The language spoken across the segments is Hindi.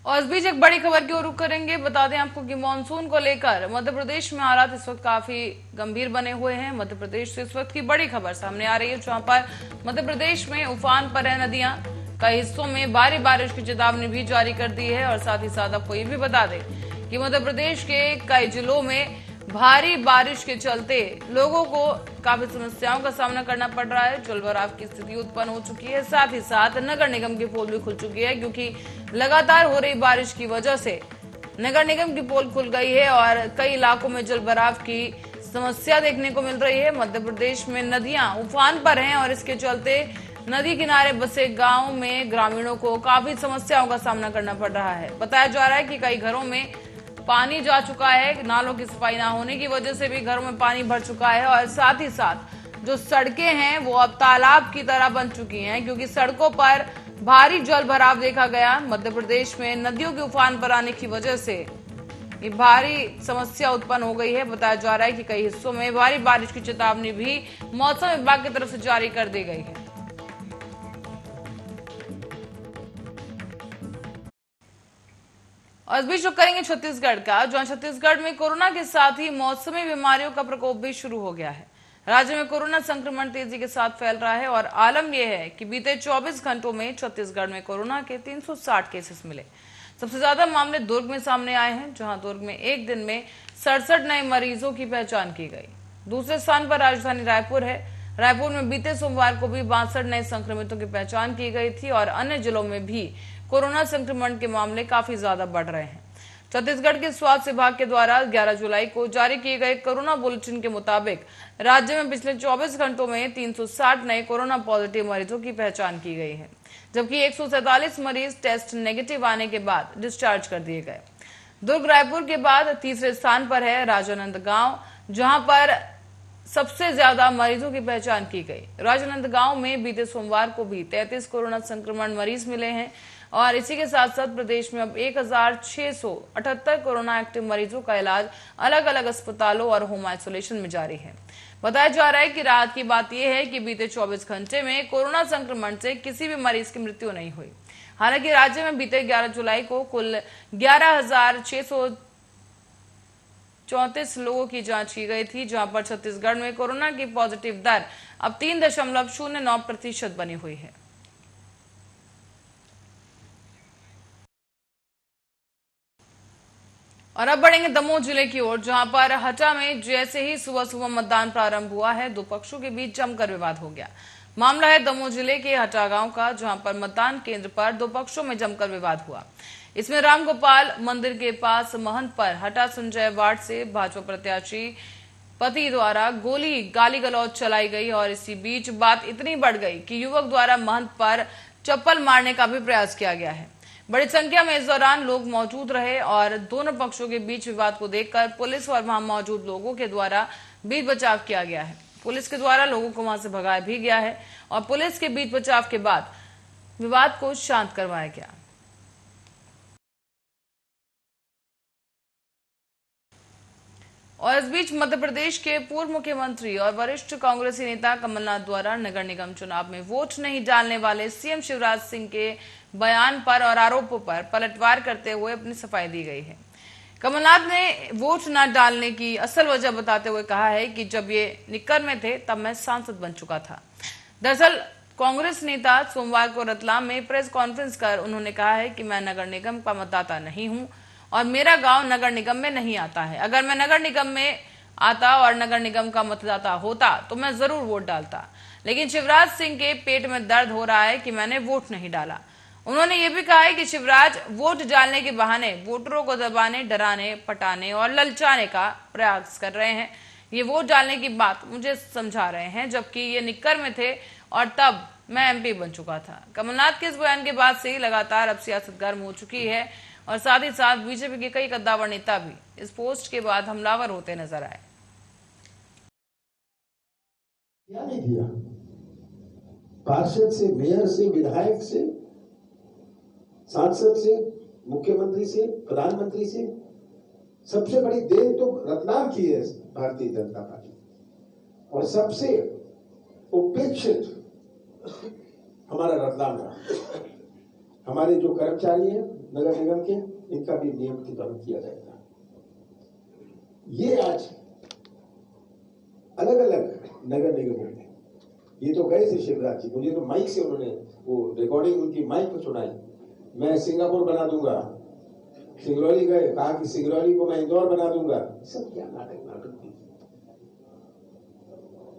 और इस बीच एक बड़ी खबर की ओर रुख करेंगे। बता दें आपको कि मानसून को लेकर मध्य प्रदेश में हालात इस वक्त काफी गंभीर बने हुए हैं। मध्य प्रदेश से इस वक्त की बड़ी खबर सामने आ रही है, जहां पर मध्य प्रदेश में उफान पर है नदियां। कई हिस्सों में भारी बारिश की चेतावनी भी जारी कर दी है। और साथ ही साथ आपको ये भी बता दें कि मध्य प्रदेश के कई जिलों में भारी बारिश के चलते लोगों को काफी समस्याओं का सामना करना पड़ रहा है। जलभराव की स्थिति उत्पन्न हो चुकी है। साथ ही साथ नगर निगम की पोल भी खुल चुकी है, क्योंकि लगातार हो रही बारिश की वजह से नगर निगम की पोल खुल गई है और कई इलाकों में जलभराव की समस्या देखने को मिल रही है। मध्य प्रदेश में नदियां उफान पर हैं और इसके चलते नदी किनारे बसे गांव में ग्रामीणों को काफी समस्याओं का सामना करना पड़ रहा है। बताया जा रहा है कि कई घरों में पानी जा चुका है। नालों की सफाई ना होने की वजह से भी घरों में पानी भर चुका है। और साथ ही साथ जो सड़कें हैं वो अब तालाब की तरह बन चुकी हैं, क्योंकि सड़कों पर भारी जल भराव देखा गया। मध्य प्रदेश में नदियों के उफान पर आने की वजह से ये भारी समस्या उत्पन्न हो गई है। बताया जा रहा है कि कई हिस्सों में भारी बारिश की चेतावनी भी मौसम विभाग की तरफ से जारी कर दी गई है। और इस बीच रुक करेंगे छत्तीसगढ़ का, जहां छत्तीसगढ़ में कोरोना के साथ ही मौसमी बीमारियों का प्रकोप भी शुरू हो गया है। राज्य में कोरोना संक्रमण तेजी के साथ फैल रहा है और आलम यह है कि बीते 24 घंटों में छत्तीसगढ़ में कोरोना के 360 केसेस मिले। सबसे ज्यादा मामले दुर्ग में सामने आए हैं, जहां दुर्ग में एक दिन में 67 नए मरीजों की पहचान की गई। दूसरे स्थान पर राजधानी रायपुर है। रायपुर में बीते सोमवार को भी 62 नए संक्रमितों की पहचान की गई थी और अन्य जिलों में भी कोरोना संक्रमण के मामले काफी ज्यादा बढ़ रहे हैं। छत्तीसगढ़ के स्वास्थ्य विभाग के द्वारा 11 जुलाई को जारी किए गए कोरोना बुलेटिन के मुताबिक राज्य में पिछले 24 घंटों में 360 नए कोरोना पॉजिटिव मरीजों की पहचान की गई है, जबकि 147 मरीज टेस्ट नेगेटिव आने के बाद डिस्चार्ज कर दिए गए। दुर्ग रायपुर के बाद तीसरे स्थान पर है राजनांदगांव, जहां पर सबसे ज्यादा मरीजों की पहचान की गई। राजनांदगांव में बीते सोमवार को भी 33 कोरोना संक्रमण मरीज मिले हैं और इसी के साथ साथ प्रदेश में अब 1678 कोरोना एक्टिव मरीजों का इलाज अलग अलग अस्पतालों और होम आइसोलेशन में जारी है। बताया जा रहा है कि राहत की बात यह है कि बीते 24 घंटे में कोरोना संक्रमण से किसी भी मरीज की मृत्यु नहीं हुई। हालांकि राज्य में बीते 11 जुलाई को कुल 11,634 लोगों की जांच की गई थी, जहां पर छत्तीसगढ़ में कोरोना की पॉजिटिव दर अब 3.09% बनी हुई है। और अब बढ़ेंगे दमोह जिले की ओर, जहां पर हटा में जैसे ही सुबह सुबह मतदान प्रारंभ हुआ है, दो पक्षों के बीच जमकर विवाद हो गया। मामला है दमोह जिले के हटा गांव का, जहां पर मतदान केंद्र पर दो पक्षों में जमकर विवाद हुआ। इसमें रामगोपाल मंदिर के पास महंत पर हटा संजय वार्ड से भाजपा प्रत्याशी पति द्वारा गाली गलौज चलाई गई और इसी बीच बात इतनी बढ़ गई कि युवक द्वारा महंत पर चप्पल मारने का भी प्रयास किया गया है। बड़ी संख्या में इस दौरान लोग मौजूद रहे और दोनों पक्षों के बीच विवाद को देखकर पुलिस और वहां मौजूद लोगों के द्वारा बीच बचाव किया गया है। पुलिस के द्वारा लोगों को वहां से भगाया भी गया है और पुलिस के बीच बचाव के बाद विवाद को शांत करवाया गया। और इस बीच मध्य प्रदेश के पूर्व मुख्यमंत्री और वरिष्ठ कांग्रेसी नेता कमलनाथ द्वारा नगर निगम चुनाव में वोट नहीं डालने वाले सीएम शिवराज सिंह के बयान पर और आरोपों पर पलटवार करते हुए अपनी सफाई दी गई है। कमलनाथ ने वोट न डालने की असल वजह बताते हुए कहा है कि जब ये निक्कर में थे तब मैं सांसद बन चुका था। दरअसल कांग्रेस नेता सोमवार को रतलाम में प्रेस कॉन्फ्रेंस कर उन्होंने कहा है कि मैं नगर निगम का मतदाता नहीं हूं और मेरा गांव नगर निगम में नहीं आता है। अगर मैं नगर निगम में आता और नगर निगम का मतदाता होता तो मैं जरूर वोट डालता, लेकिन शिवराज सिंह के पेट में दर्द हो रहा है कि मैंने वोट नहीं डाला। उन्होंने ये भी कहा है कि शिवराज वोट डालने के बहाने वोटरों को दबाने, डराने, पटाने और ललचाने का प्रयास कर रहे हैं। ये वोट डालने की बात मुझे समझा रहे हैं, जबकि ये निक्कर में थे और तब मैं एमपी बन चुका था। कमलनाथ के इस बयान के बाद से ही लगातार अब सियासत गर्म हो चुकी है और साथ ही साथ बीजेपी के कई कद्दावर नेता भी इस पोस्ट के बाद हमलावर होते नजर आए। क्या नहीं किया? पार्षद से, मेयर से, विधायक से, सांसद से, मुख्यमंत्री से, प्रधानमंत्री से, सबसे बड़ी देन तो रतलाम की है भारतीय जनता पार्टी और सबसे उपेक्षित हमारा रतलाम रहा। हमारे जो कर्मचारी हैं नगर निगम के, इनका भी नियमितीकरण किया जाएगा। ये आज अलग अलग नगर निगमों में, ये तो गए थे शिवराज जी, मुझे तो माइक से उन्होंने वो रिकॉर्डिंग उनकी माइक पर सुनाई, मैं सिंगापुर बना दूंगा। सिंगरौली गए, कहा कि सिंगरौली को मैं इंदौर बना दूंगा। सब क्या नाटक थी।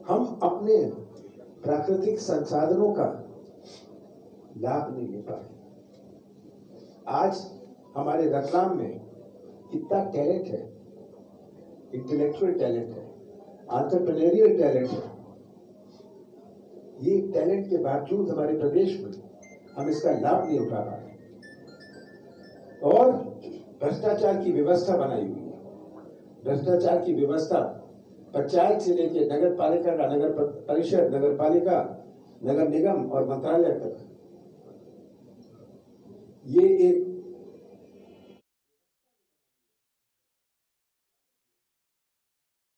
हम अपने प्राकृतिक संसाधनों का लाभ नहीं ले पा रहे। आज हमारे रतलाम में इतना टैलेंट है, इंटेलेक्चुअल टैलेंट है, एंटरप्रेन्योरियल टैलेंट है। ये टैलेंट के बावजूद हमारे प्रदेश में हम इसका लाभ नहीं उठा पा रहे और भ्रष्टाचार की व्यवस्था बनाई हुई है। भ्रष्टाचार की व्यवस्था पंचायत से लेकर नगर पालिका का, नगर परिषद, नगर पालिका, नगर निगम और मंत्रालय तक, ये एक